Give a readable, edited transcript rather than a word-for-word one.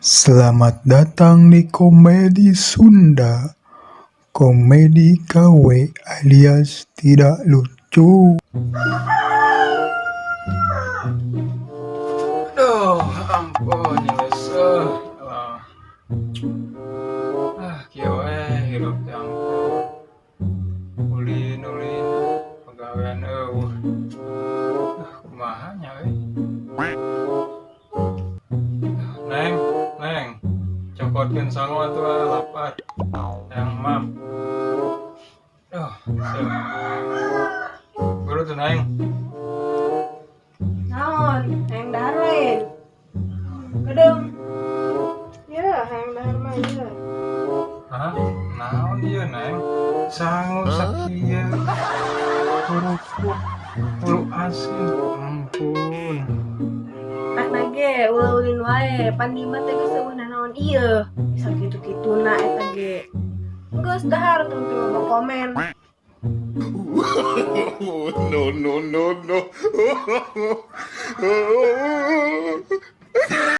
Selamat datang di Komedi Sunda. Komedi KW alias tidak lucu. Aduh, ampun, nyesel. Kieu hirup teh ampun. Ulin, pagawean eueuh. Kumaha nya euy? Neng, cokotkeun sangu atuh lapar. Yang mam. Seuh. Guru tuh Neng. Naon, hayang dahar lain. Kedeng. Ya, hayang dahar mah ieu. Hah? Naon ieu Neng? Sangu sakieu. Huruf asin. Ampun. Rek ge ulah-ulin wae, pan dieu teh geus eueuh naon ieu. Sakitu-kituna eta ge. Geus dahar teu komen. No.